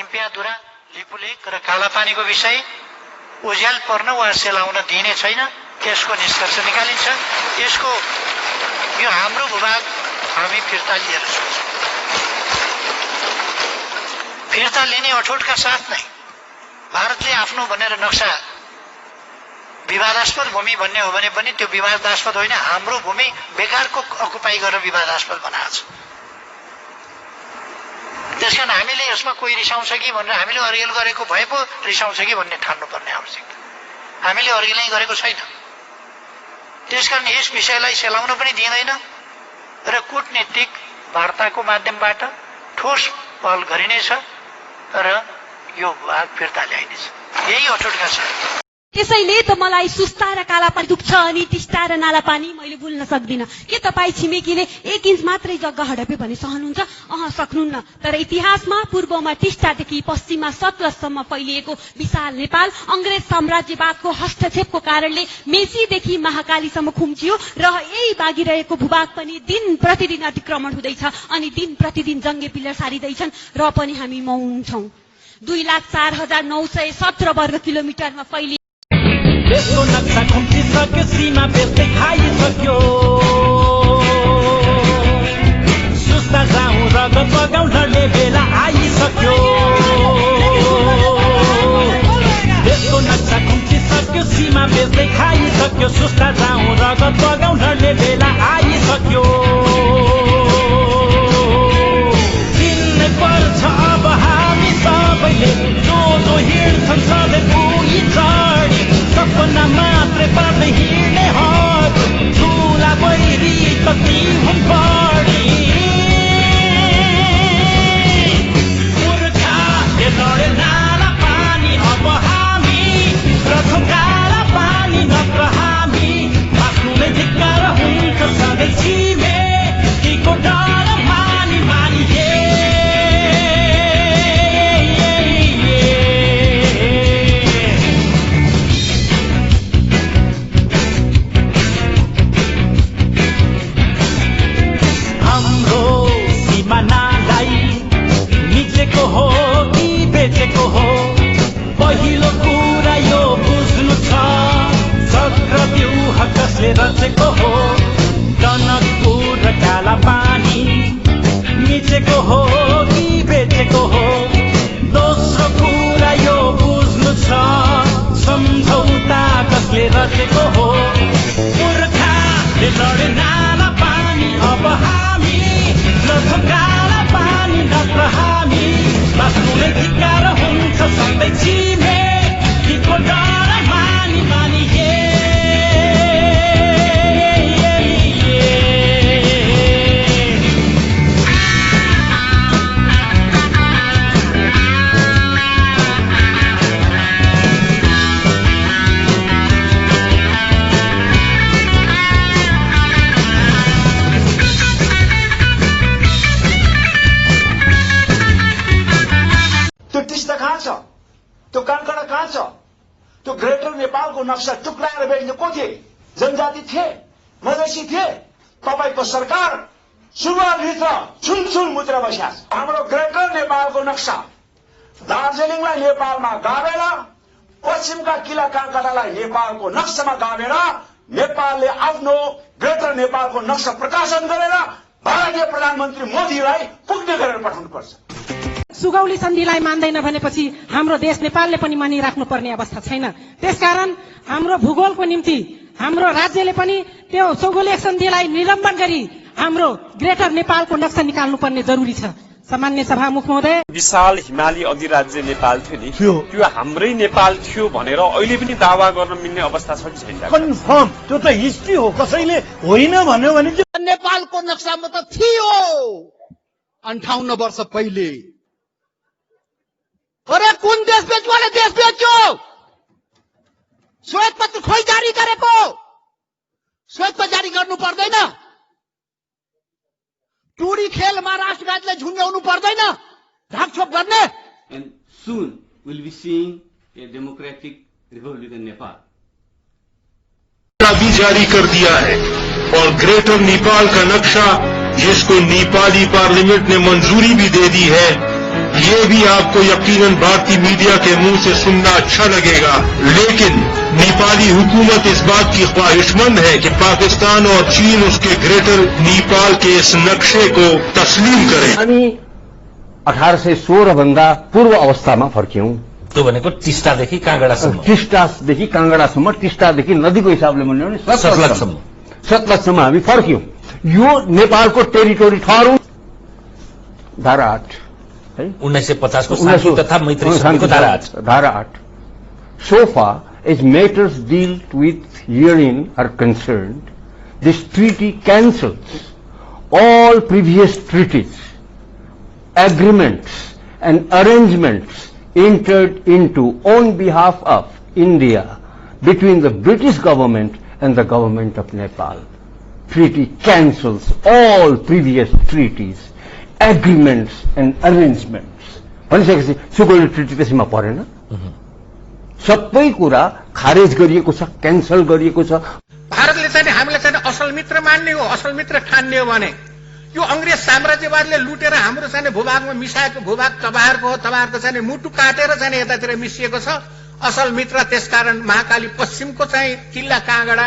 डम्पियाधुरा, लिपुलेक र कालापानीको विषय उज्याल पर्न वा सेलाउन दिइने छैन, त्यसको निष्कर्ष निकालिन्छ। यसको यो हाम्रो भूभाग हामी फिर्ता लिएर सक्छौँ। फिर्ता लिने अठोटका साथ नै भारतले आफ्नो भनेर नक्सा विवादास्पद भूमि भन्ने हो भने पनि त्यो विवादास्पद होइन, हाम्रो भूमि बेकारको अकुपाई गरेर विवादास्पद बनाएको छ। त्यसकारण हामीले यसमा कोही रिसाउँछ कि भनेर हामीले अर्गेल गरेको भए पो रिसाउँछ कि भन्ने ठान्नुपर्ने आवश्यकता। हामीले अर्गेलै गरेको छैन। त्यसकारण यस विषयलाई सेलाउन पनि दिँदैन र कूटनीतिक वार्ताको माध्यमबाट ठोस पहल गरिनेछ र यो भाग फिर्ता ल्याइनेछ। यही अठोटका छ। त्यसैले त मलाई सुस्ता र कालापानी दुख्छ अनि टिस्टा र नालापानी मैले भुल्न सक्दिनँ। के तपाईँ छिमेकीले 1 इन्च मात्रै जग्गा हडपे भने सहनुहुन्छ? सक्नुहुन्न। तर इतिहासमा पूर्वमा टिस्टादेखि पश्चिममा सतलजसम्म फैलिएको विशाल नेपाल अंग्रेज साम्राज्यवादको हस्तक्षेपको कारणले मेचीदेखि महाकालीसम्म खुम्चियो र यही बाँकी रहेको भूभाग पनि दिन प्रतिदिन अतिक्रमण हुँदैछ अनि दिन प्रतिदिन जङ्गे पिलर सारिँदैछन् र पनि हामी मौन छौं। 2,04,917 वर्ग किलोमिटरमा फैलिए देशको नक्सा खुम्चिसक्यो, सीमा बेच्दै खाइसक्यो। सुस्ता जाउँ रगत बगाउँ लड्ने बेला आइसक्यो। देशको नक्सा खुम्चिसक्यो, सीमा बेच्दै खाइसक्यो। सुस्ता जाउँ रगत बगाउँ लड्ने बेला आइसक्यो। चिन्नै पर्छ अब हामी सबैले, जो हिँड्छन् सधैँ पुगी चढी। सपना मात्रै पर्दै हिँड्ने हक, ठुला बैरी कति हुन् बढी। पुर्खाले लडे नाला पानी, अब हामी रथौँ काला पानी नत्र हामी। आफ्नै धिक्कार हुन्छ सधैँ छिमेकीको डर मानी मानी। पहिलो कुरा यो बुझ्नु छ, चक्रव्यूह कसले रचेको हो। टनकपुर र कालापानी मिचेको हो कि बेचेको हो। दोस्रो कुरा यो बुझ्नु छ, सम्झौता कसले रचेको हो। पुर्खाले लडे नाला पानी, अब हामी लड्छौँ काला पानी नत्र हामी। बाँच्नुलाई धिक्कार हुन्छ सधैँ छिमेकीको डर मानी मानी। त्यो कानकडा कहाँ छ? त्यो ग्रेटर नेपालको नक्सा टुक्राएर बेच्ने को थिए? जनजाति थिए, मधेसी थिए। तपाईको सरकार सुरुवातभित्र छुलछुल मुद्रा बस्या छ। हाम्रो ग्रेटर नेपालको नक्सा दार्जिलिङलाई नेपालमा गाभेर, पश्चिमका किला कानकडालाई नेपालको नक्सामा गाभेर नेपालले आफ्नो ग्रेटर नेपालको नक्सा प्रकाशन गरेर भारतीय प्रधानमन्त्री मोदीलाई पुग्ने गरेर पठाउनुपर्छ। सुगौली सन्धिलाई मान्दैन भनेपछि हाम्रो देश नेपालले पनि मानिराख्नु पर्ने अवस्था छैन। त्यसकारण हाम्रो भूगोलको निम्ति हाम्रो राज्यले पनि त्यो सुगौली सन्धिलाई निलम्बन गरी हाम्रो ग्रेटर नेपालको नक्सा निकाल्नुपर्ने जरुरी छ। सामान्य सभामुख महोदय, विशाल हिमाली अधिराज्य नेपाल थियो नि, त्यो हाम्रै नेपाल थियो भनेर अहिले पनि दावा गर्न मिल्ने अवस्था छ कि छैन? कन्फर्म, त्यो त हिस्ट्री हो। कसैले होइन भन्यो भने नेपालको नक्सामा त थियो 58 वर्ष पहिले। अरे कुन देश बेच्नेले देश बेच्यो? श्वेतपत्र खोइ जारी गरेको? श्वेतपत्र जारी गर्नु पर्दैन? टुरी खेलमा राष्ट्रवादलाई झुन्ड्याउनु पर्दैन? ढाकछोप गर्ने? And soon we'll be seeing a democratic republic in Nepal. भी जारी कर दिया है और ग्रेटर नेपाल का नक्शा जिसको नेपाली पार्लियामेंट ने मंजूरी भी दे दी है, ये भी आपको यकीनन भारतीय मीडिया के मुंह से सुनना अच्छा लगेगा, लेकिन नेपाली हुकूमत इस बात की ख्वाहिशमंद है कि पाकिस्तान और चीन उसके ग्रेटर नेपाल के इस नक्शे को तस्लीम करें। हामी 1816 भन्दा पूर्व अवस्थामा फर्क्यौं। त्यो भनेको टिस्टादेखि काँगडासम्म, टिस्टादेखि काँगडासम्म, टिस्टादेखि नदीको हिसाबले भन्यो भने सतलजसम्म हामी फर्क्यौं। यो नेपालको टेरिटोरी ठहरौं। धारा 8 है 1950 को शान्ति तथा मैत्री सन्धिको धारा 8 So far as matters dealt with herein are concerned, this treaty cancels all previous treaties, agreements and arrangements entered into on behalf of India between the British government and the government of Nepal. Treaty cancels all previous treaties, agreements and arrangements. भनिसकेपछि Sugauli treaty त्यसमा परेन। सबै कुरा खारेज गरिएको छ, cancel गरिएको छ। भारतले चाहिँ हामीलाई चाहिँ असल मित्र मान्ने हो, असल मित्र ठान्ने हो भने यो अंग्रेज साम्राज्यवादले लुटेर हाम्रो चाहिँ भूभागमा मिसाएको भूभाग तबारको हो, तबारको चाहिँ मुटु काटेर चाहिँ यतातिर मिसिएको छ। असल मित्र त्यसकारण महाकाली पश्चिमको चाहिँ किल्ला काँगडा,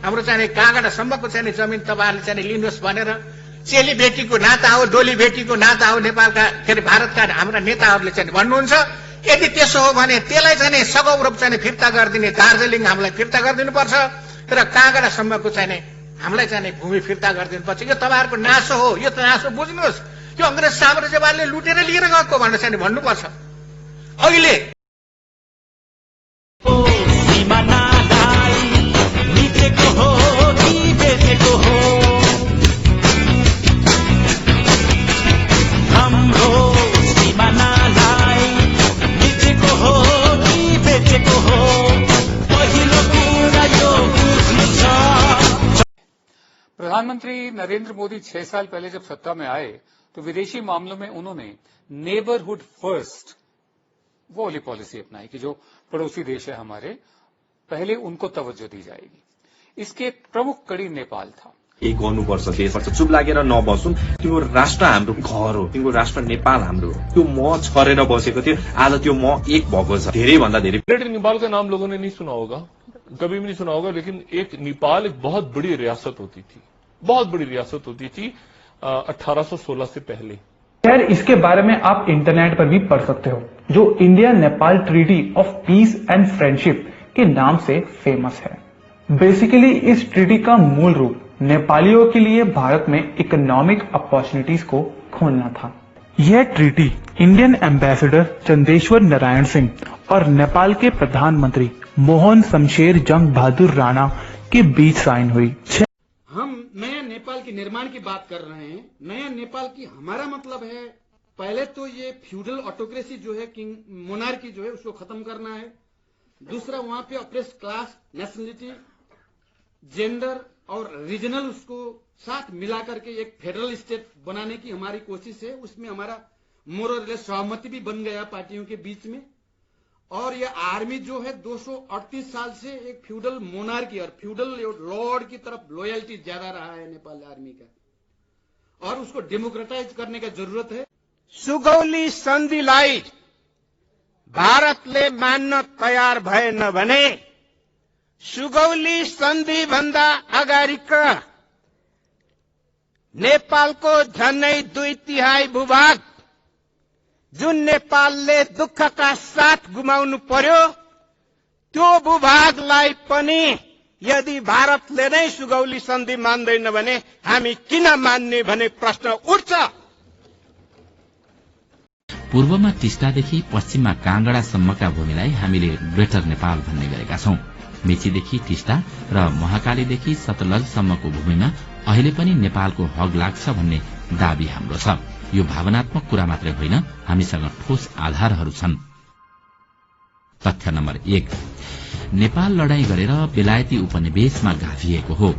हाम्रो चाहिँ काँगडासम्मको चाहिँ जमिन तपाईहरुले चाहिँ लिनुहोस् भनेर चेली बेटीको नाता हो, डोली बेटीको नाता हो नेपालका के अरे भारतका हाम्रा नेताहरूले चाहिँ भन्नुहुन्छ। यदि त्यसो हो भने त्यसलाई चाहिँ सगौ रूप चाहिँ फिर्ता गरिदिने, दार्जिलिङ हामीलाई फिर्ता गरिदिनुपर्छ र काँगडासम्मको चाहिँ हामीलाई चाहिँ भूमि फिर्ता गरिदिनुपर्छ। यो तपाईहरुको नासो हो, यो त नासो बुझ्नुहोस्। यो अंग्रेज साम्राज्यवादले लुटेर लिएर गएको भनेर चाहिँ भन्नुपर्छ। अहिले प्रधानमंत्री नरेंद्र मोदी 6 साल पहले जब सत्ता में आए तो विदेशी मामलों में उन्होंने नेबरहुड फर्स्ट वो वाली पॉलिसी अपनाई कि जो पड़ोसी देश है हमारे, पहले उनको तवज्जो दी जाएगी। इसके एक प्रमुख कड़ी नेपाल था। एक गर्नुपर्छ, देशबाट चुप लागेर नबसौं। त्यो राष्ट्र हाम्रो घर हो, तिम्रो राष्ट्र नेपाल हाम्रो हो। त्यो म छरेर बसेको थियो, आज त्यो म एक भएको छ। धेरै भन्दा धेरै ग्रेटर नेपाल का नाम लोगों ने नहीं सुना होगा, कभी भी नहीं सुना होगा, लेकिन एक नेपाल एक बहुत बड़ी रियासत होती थी, बहुत बड़ी रियासत होती थी 1816 से पहले। खैर, इसके बारे में आप इंटरनेट पर भी पढ़ सकते हो, जो India Nepal treaty of peace and friendship के नाम से फेमस है। बेसिकली इस ट्रीटी का मूल रूप नेपालियों के लिए भारत में इकोनॉमिक अपॉर्चुनिटीज को खोलना था। यह treaty Indian ambassador Chandeshwar Narayan Singh और नेपाल के प्रधानमंत्री मोहन शमशेर जंग बहादुर राणा के बीच साइन हुई। हम नया नेपाल के निर्माण की बात कर रहे हैं। नया नेपाल की हमारा मतलब है, पहले तो ये फ्यूडल ऑटोक्रेसी जो है, किंग मोनार्की जो है, उसको खत्म करना है। दूसरा, वहां pay oppress class, nationality, gender और रीजनल उसको साथ मिला करके एक फेडरल स्टेट बनाने की हमारी कोशिश है। उसमें हमारा मोरल सहमति भी बन गया पार्टियों के बीच में। और ये आर्मी जो है 238 साल से एक फ्यूडल मोनार्की और फ्यूडल लॉर्ड की तरफ लॉयल्टी ज्यादा रहा है नेपाल आर्मी का, और उसको डेमोक्रेटाइज करने का जरूरत है। सुगौली सन्धिलाई भारतले मान्न तयार भएन भने सुगौली सन्धि भन्दा अगाडिका नेपालको झन्नै 2/3 भूभाग जुन नेपालले दुःखका साथ गुमाउनु पर्यो, त्यो भूभागलाई पनि यदि भारतले नै सुगौली सन्धि मान्दैन भने हामी किन मान्ने भन्ने प्रश्न उठ्छ। पूर्वमा टिस्टादेखि पश्चिममा काँगडासम्मका भूमिलाई हामीले ग्रेटर नेपाल भन्ने गरेका छौं। मेचीदेखि टिस्टा र महाकालीदेखि सतलजसम्मको भूमिमा अहिले पनि नेपालको हक लाग्छ भन्ने दाबी हाम्रो छ। यो भावनात्मक कुरा मात्रै होइन, हामीसँग ठोस आधारहरू छन्। तथ्य नम्बर 1, नेपाल लडाईं गरेर बेलायती उपनिवेशमा गाभिएको हो।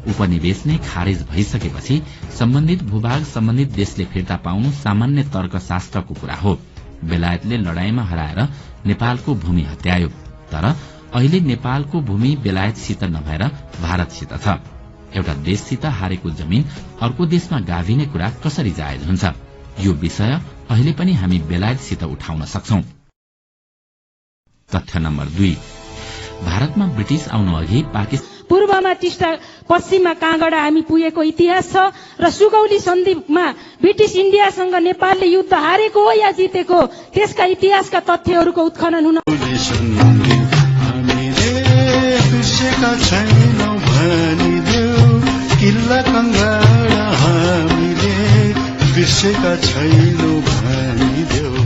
उपनिवेश नै खारेज भइसकेपछि सम्बन्धित भूभाग सम्बन्धित देशले फिर्ता पाउनु सामान्य तर्कशास्त्रको कुरा हो। बेलायतले लडाईँमा हराएर नेपालको भूमि हत्यायो, तर अहिले नेपालको भूमि बेलायतसित नभएर भारतसित छ। एउटा देशसित हारेको जमिन अर्को देशमा गाभिने कुरा कसरी जायज हुन्छ? यो विषय अहिले पनि हामी बेलायतसित उठाउन सक्छौं। तथ्य नम्बर 2, भारतमा ब्रिटिश आउनु अघि पाकिस्तान पूर्वमा टिस्टा, पश्चिममा काँगडा हामी पुगेको इतिहास छ र सुगौली सन्धिमा ब्रिटिस इन्डियासँग नेपालले युद्ध हारेको हो या जितेको त्यसका इतिहासका तथ्यहरूको उत्खनन हुन किल्ला काँगडा हामीले बिर्सेका छैनौं भनिदेऊ।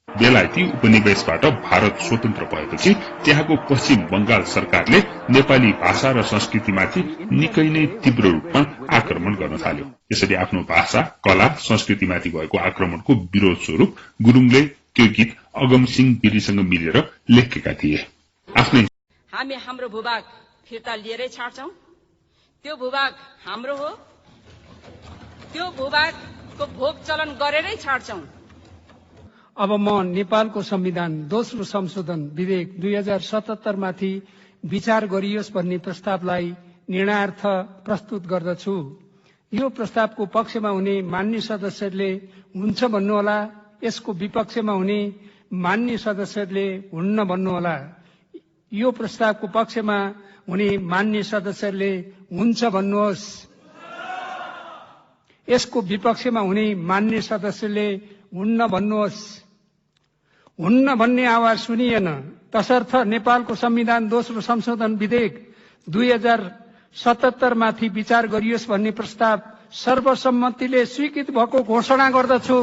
बेलायती उपनिवेशबाट भारत स्वतन्त्र भएपछि त्यहाँको पश्चिम बंगाल सरकारले नेपाली भाषा र संस्कृतिमाथि निकै नै तीव्र रूपमा आक्रमण गर्न थाल्यो। यसरी आफ्नो भाषा, कला, संस्कृतिमाथि भएको आक्रमणको विरोध स्वरूप गुरुङले त्यो गीत अगम सिंह गिरीसँग मिलेर लेखेका थिए। हामी हाम्रो भूभाग फिर्ता लिएरै छाड्छौं। त्यो भूभाग हाम्रो हो, त्यो भूभागको भोग चलन गरेरै छाड्छौं। अब म नेपालको संविधान दोस्रो संशोधन विधेयक 2077 माथि विचार गरियोस् भन्ने प्रस्तावलाई निर्णयार्थ प्रस्तुत गर्दछु। यो प्रस्तावको पक्षमा हुने मान्य सदस्यहरूले हुन्छ भन्नुहोला, यसको विपक्षमा हुने मान्य सदस्यहरूले हुन्न भन्नुहोला। यो प्रस्तावको पक्षमा हुने मान्य सदस्यहरूले हुन्छ भन्नुहोस्। यसको विपक्षमा हुने मान्य सदस्यले हुन्न भन्नुहोस्। हुन्न भन्ने आवाज सुनिएन। तसर्थ नेपालको संविधान दोस्रो संशोधन विधेयक 2077 माथि विचार गरियोस् भन्ने प्रस्ताव सर्वसम्मतिले स्वीकृत भएको घोषणा गर्दछु।